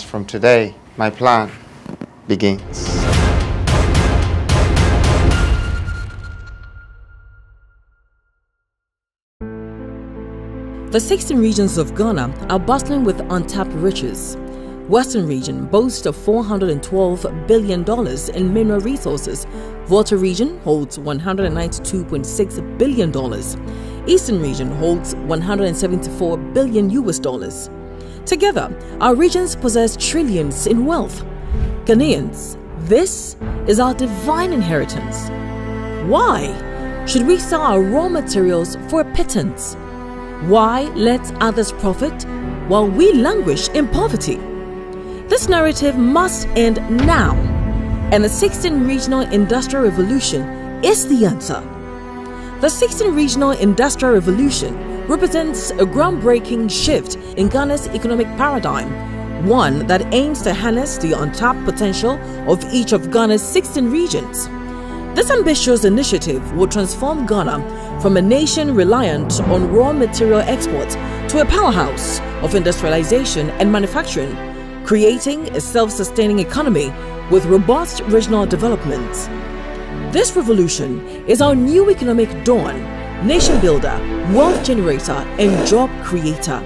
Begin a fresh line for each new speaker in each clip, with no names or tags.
as from today, my plan begins.
The 16 regions of Ghana are bustling with untapped riches. Western region boasts of $412 billion in mineral resources. Volta region holds $192.6 billion. Eastern region holds $174 billion US. Together, our regions possess trillions in wealth. Ghanaians, this is our divine inheritance. Why should we sell our raw materials for a pittance? Why let others profit while we languish in poverty? This narrative must end now, and the 16th Regional Industrial Revolution is the answer. The 16th Regional Industrial Revolution represents a groundbreaking shift in Ghana's economic paradigm, one that aims to harness the untapped potential of each of Ghana's 16 regions. This ambitious initiative will transform Ghana from a nation reliant on raw material exports to a powerhouse of industrialization and manufacturing, creating a self-sustaining economy with robust regional development. This revolution is our new economic dawn, nation builder, wealth generator, and job creator.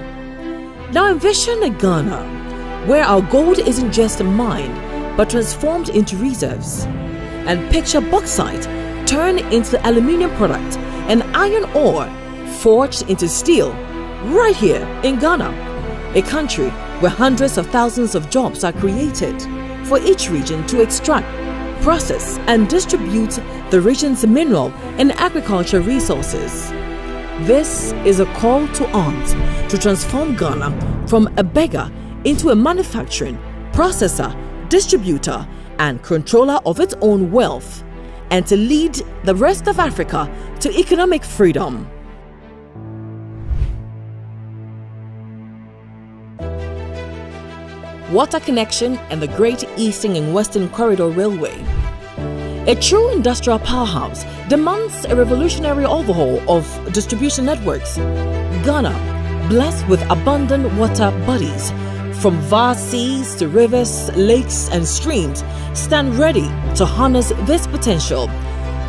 Now envision a Ghana where our gold isn't just mined but transformed into reserves, and picture bauxite turned into aluminium product and iron ore forged into steel right here in Ghana, a country where hundreds of thousands of jobs are created for each region to extract, process, and distribute the region's mineral and agricultural resources. This is a call to arms to transform Ghana from a beggar into a manufacturing, processor, distributor, and controller of its own wealth, and to lead the rest of Africa to economic freedom. Water connection and the Great Eastern and Western Corridor Railway. A true industrial powerhouse demands a revolutionary overhaul of distribution networks. Ghana, blessed with abundant water bodies, from vast seas to rivers, lakes, and streams, stand ready to harness this potential.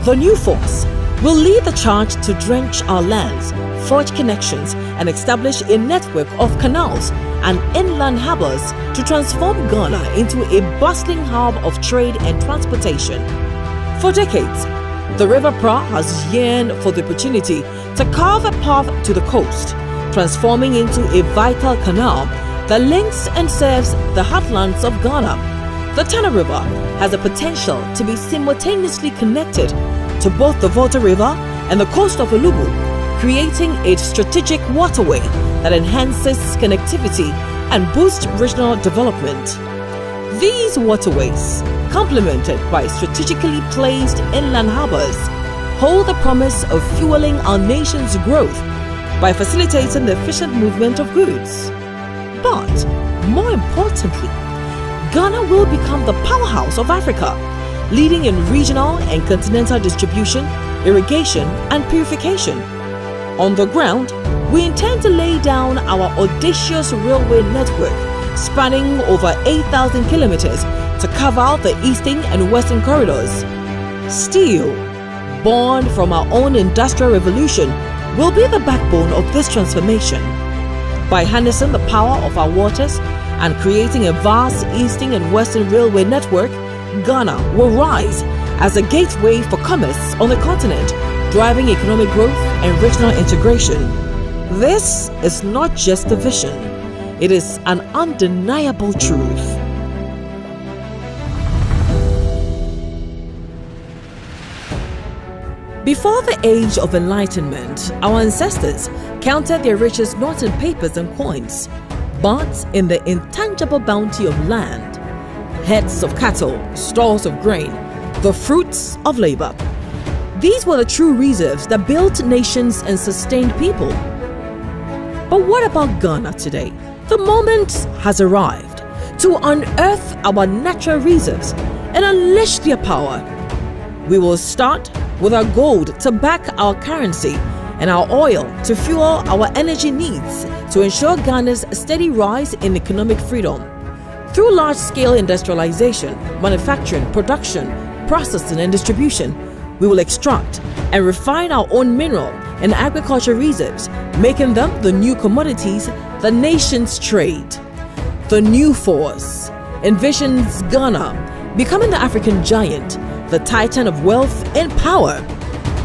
The new force will lead the charge to drench our lands, forge connections, and establish a network of canals and inland harbors to transform Ghana into a bustling hub of trade and transportation. For decades, the River Pra has yearned for the opportunity to carve a path to the coast, transforming into a vital canal that links and serves the heartlands of Ghana. The Tana River has the potential to be simultaneously connected to both the Volta River and the coast of Olubu, creating a strategic waterway that enhances connectivity and boosts regional development. These waterways, complemented by strategically placed inland harbors, hold the promise of fueling our nation's growth by facilitating the efficient movement of goods. But more importantly, Ghana will become the powerhouse of Africa, leading in regional and continental distribution, irrigation, and purification. On the ground, we intend to lay down our audacious railway network spanning over 8,000 kilometers to cover the eastern and western corridors. Steel, born from our own industrial revolution, will be the backbone of this transformation. By harnessing the power of our waters and creating a vast eastern and western railway network, Ghana will rise as a gateway for commerce on the continent, driving economic growth and regional integration. This is not just a vision, it is an undeniable truth. Before the age of enlightenment, our ancestors counted their riches not in papers and coins, but in the intangible bounty of land, herds of cattle, stores of grain, the fruits of labor. These were the true reserves that built nations and sustained people. But what about Ghana today? The moment has arrived to unearth our natural reserves and unleash their power. We will start with our gold to back our currency and our oil to fuel our energy needs to ensure Ghana's steady rise in economic freedom. Through large-scale industrialization, manufacturing, production, processing and distribution, we will extract and refine our own mineral and agriculture reserves, making them the new commodities the nations trade. The new force envisions Ghana becoming the African giant, the titan of wealth and power,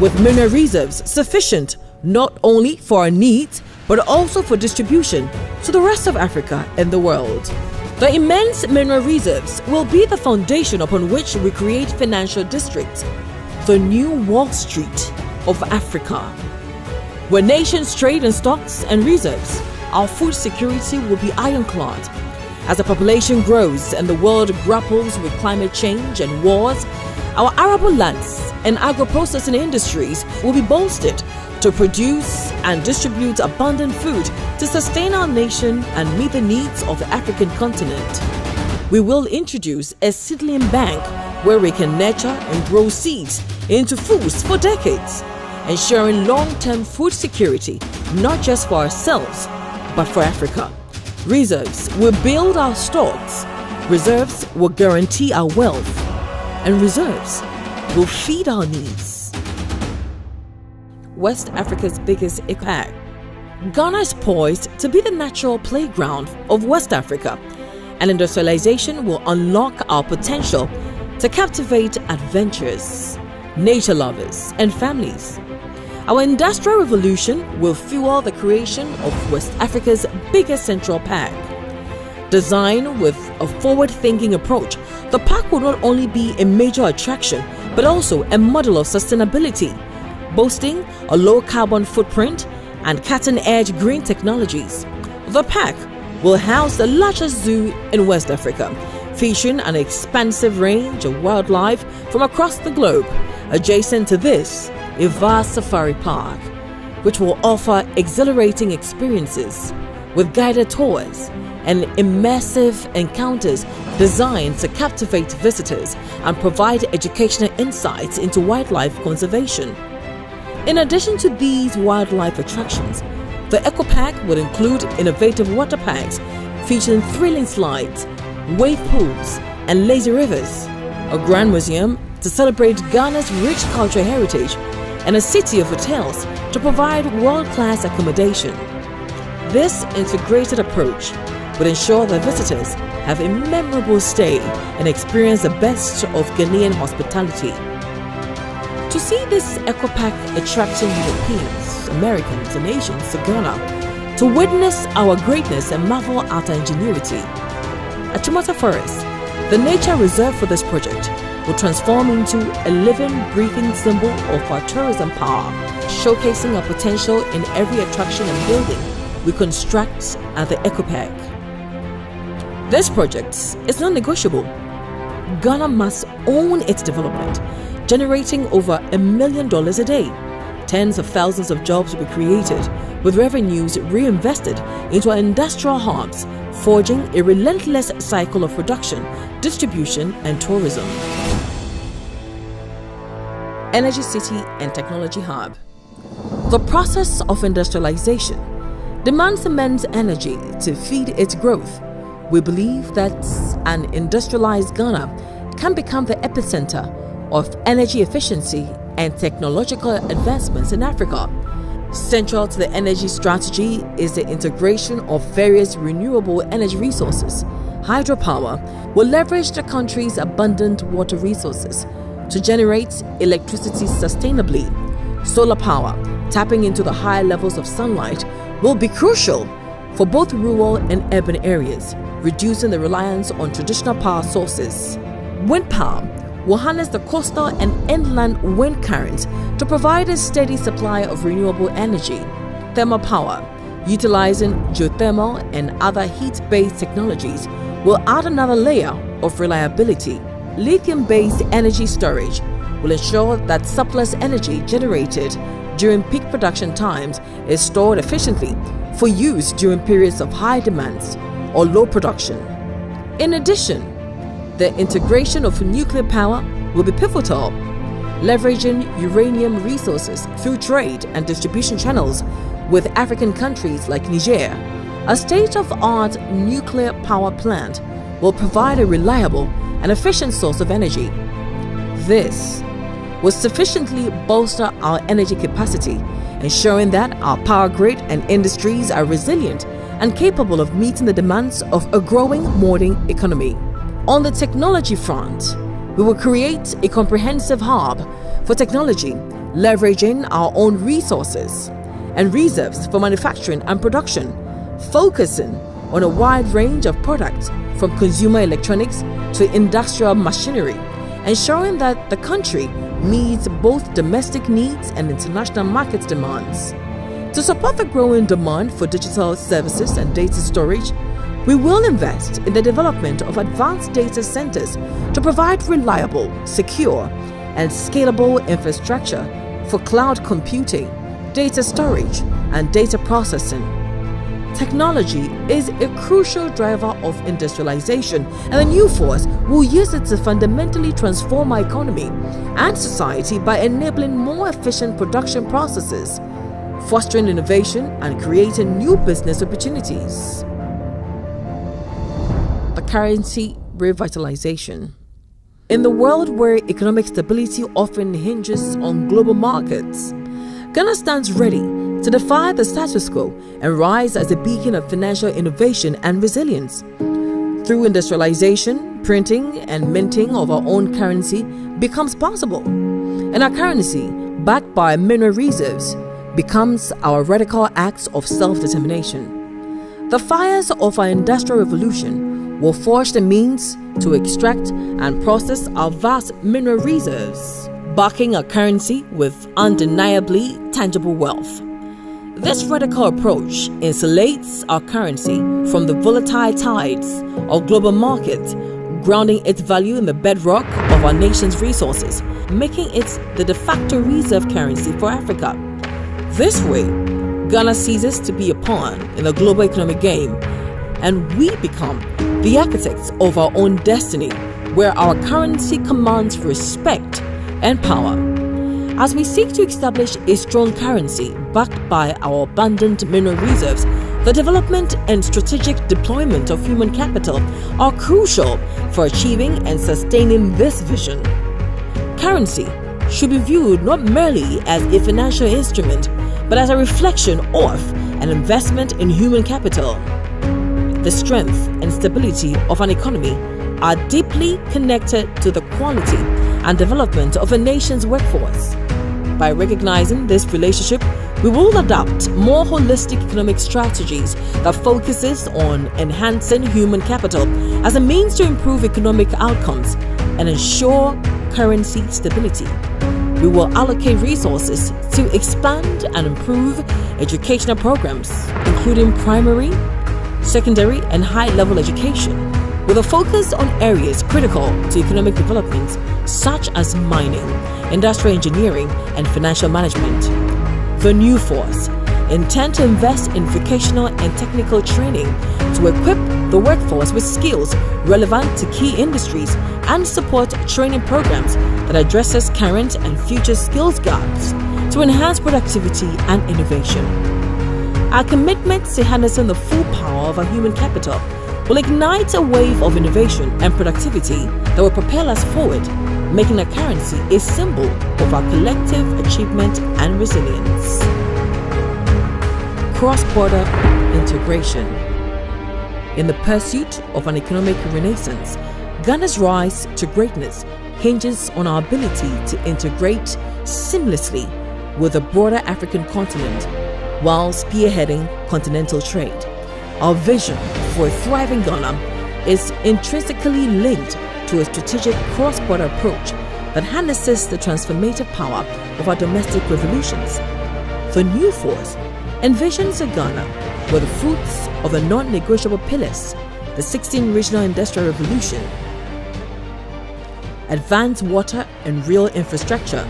with mineral reserves sufficient not only for our needs but also for distribution to the rest of Africa and the world. The immense mineral reserves will be the foundation upon which we create financial districts, the new Wall Street of Africa. Where nations trade in stocks and reserves, our food security will be ironclad. As the population grows and the world grapples with climate change and wars, our arable lands and agro-processing industries will be bolstered to produce and distribute abundant food to sustain our nation and meet the needs of the African continent. We will introduce a seedling bank where we can nurture and grow seeds into foods for decades, ensuring long-term food security not just for ourselves but for Africa. Reserves will build our stocks, reserves will guarantee our wealth, and reserves will feed our needs. West Africa's biggest economy. Ghana is poised to be the natural playground of West Africa, and industrialization will unlock our potential to captivate adventurers, nature lovers, and families. Our industrial revolution will fuel the creation of West Africa's biggest central park. Designed with a forward-thinking approach, the park will not only be a major attraction but also a model of sustainability, boasting a low carbon footprint and cutting-edge green technologies. The park will house the largest zoo in West Africa, featuring an expansive range of wildlife from across the globe. Adjacent to this, a vast safari park, which will offer exhilarating experiences with guided tours and immersive encounters designed to captivate visitors and provide educational insights into wildlife conservation. In addition to these wildlife attractions, the Eco Park would include innovative water parks featuring thrilling slides, wave pools, and lazy rivers, a grand museum to celebrate Ghana's rich cultural heritage, and a city of hotels to provide world-class accommodation. This integrated approach would ensure that visitors have a memorable stay and experience the best of Ghanaian hospitality. To see this Eco Park attracting Europeans, Americans, and Asians to Ghana to witness our greatness and marvel at our ingenuity. At Chimota Forest, the nature reserve for this project will transform into a living, breathing symbol of our tourism power, showcasing our potential in every attraction and building we construct at the Eco Park. This project is non-negotiable. Ghana must own its development, generating over $1 million a day. Tens of thousands of jobs will be created, with revenues reinvested into our industrial hubs, forging a relentless cycle of production, distribution, and tourism. Energy City and Technology Hub. The process of industrialization demands immense energy to feed its growth. We believe that an industrialized Ghana can become the epicenter of energy efficiency and technological advancements in Africa. Central to the energy strategy is the integration of various renewable energy resources. Hydropower will leverage the country's abundant water resources to generate electricity sustainably. Solar power, tapping into the high levels of sunlight, will be crucial for both rural and urban areas, reducing the reliance on traditional power sources. Wind power will harness the coastal and inland wind currents to provide a steady supply of renewable energy. Thermal power, utilizing geothermal and other heat-based technologies, will add another layer of reliability. Lithium-based energy storage will ensure that surplus energy generated during peak production times is stored efficiently for use during periods of high demands or low production. In addition, the integration of nuclear power will be pivotal, leveraging uranium resources through trade and distribution channels with African countries like Niger. A state-of-the-art nuclear power plant will provide a reliable and efficient source of energy. This will sufficiently bolster our energy capacity, ensuring that our power grid and industries are resilient and capable of meeting the demands of a growing modern economy. On the technology front, we will create a comprehensive hub for technology, leveraging our own resources and reserves for manufacturing and production, focusing on a wide range of products from consumer electronics to industrial machinery, ensuring that the country meets both domestic needs and international market demands. To support the growing demand for digital services and data storage, we will invest in the development of advanced data centers to provide reliable, secure, and scalable infrastructure for cloud computing, data storage, and data processing. Technology is a crucial driver of industrialization, and the new force will use it to fundamentally transform our economy and society by enabling more efficient production processes, fostering innovation, and creating new business opportunities. The currency revitalization. In the world where economic stability often hinges on global markets, Ghana stands ready to defy the status quo and rise as a beacon of financial innovation and resilience. Through industrialization, printing and minting of our own currency becomes possible, and our currency, backed by mineral reserves, becomes our radical acts of self-determination. The fires of our industrial revolution will forge the means to extract and process our vast mineral reserves, backing our currency with undeniably tangible wealth. This radical approach insulates our currency from the volatile tides of global markets, grounding its value in the bedrock of our nation's resources, making it the de facto reserve currency for Africa. This way, Ghana ceases to be a pawn in the global economic game, and we become the architects of our own destiny, where our currency commands respect and power. As we seek to establish a strong currency backed by our abundant mineral reserves, the development and strategic deployment of human capital are crucial for achieving and sustaining this vision. Currency should be viewed not merely as a financial instrument, but as a reflection of an investment in human capital. The strength and stability of an economy are deeply connected to the quality and development of a nation's workforce. By recognizing this relationship, we will adopt more holistic economic strategies that focuses on enhancing human capital as a means to improve economic outcomes and ensure currency stability. We will allocate resources to expand and improve educational programs, including primary, secondary, and high-level education, with a focus on areas critical to economic development such as mining, industrial engineering, and financial management. The new force intend to invest in vocational and technical training to equip the workforce with skills relevant to key industries and support training programs that addresses current and future skills gaps to enhance productivity and innovation. Our commitment to harnessing the full power of our human capital will ignite a wave of innovation and productivity that will propel us forward, making our currency a symbol of our collective achievement and resilience. Cross-border integration. In the pursuit of an economic renaissance, Ghana's rise to greatness hinges on our ability to integrate seamlessly with the broader African continent while spearheading continental trade. Our vision for a thriving Ghana is intrinsically linked to a strategic cross-border approach that harnesses the transformative power of our domestic revolutions. The new force envisions a Ghana where the fruits of the non-negotiable pillars, the 16 regional industrial revolution, advanced water and rail infrastructure,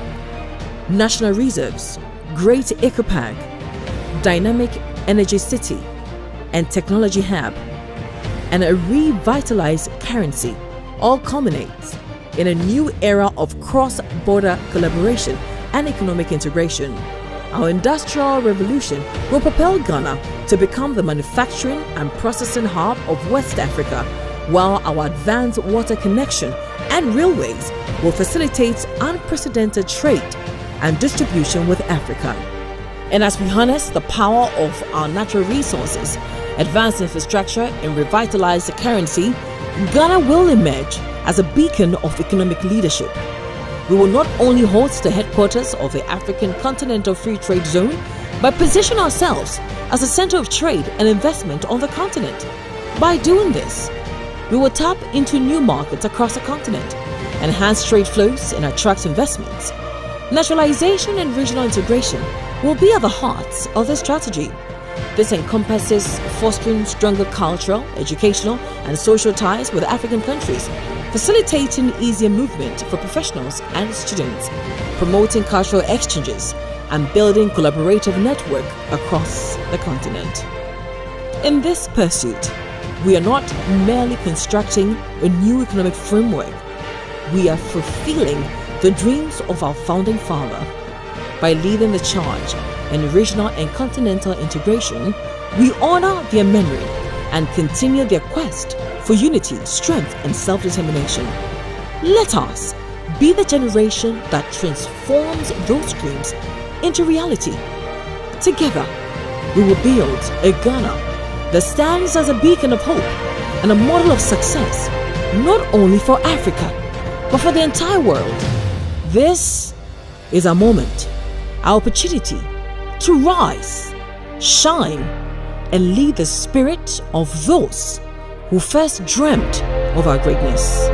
national reserves, great eco-park, dynamic energy city, and technology hub, and a revitalized currency all culminates in a new era of cross-border collaboration and economic integration. Our industrial revolution will propel Ghana to become the manufacturing and processing hub of West Africa, while our advanced water connection and railways will facilitate unprecedented trade and distribution with Africa. And as we harness the power of our natural resources, advance infrastructure, and revitalize the currency, Ghana will emerge as a beacon of economic leadership. We will not only host the headquarters of the African Continental Free Trade Zone, but position ourselves as a center of trade and investment on the continent. By doing this, we will tap into new markets across the continent, enhance trade flows, and attract investments. Nationalization and regional integration will be at the heart of the strategy. This encompasses fostering stronger cultural, educational, and social ties with African countries, facilitating easier movement for professionals and students, promoting cultural exchanges, and building collaborative network across the continent. In this pursuit, we are not merely constructing a new economic framework. We are fulfilling the dreams of our founding father. By leading the charge in regional and continental integration, we honor their memory and continue their quest for unity, strength, and self-determination. Let us be the generation that transforms those dreams into reality. Together, we will build a Ghana that stands as a beacon of hope and a model of success, not only for Africa, but for the entire world. This is our moment, our opportunity to rise, shine, and lead the spirit of those who first dreamt of our greatness.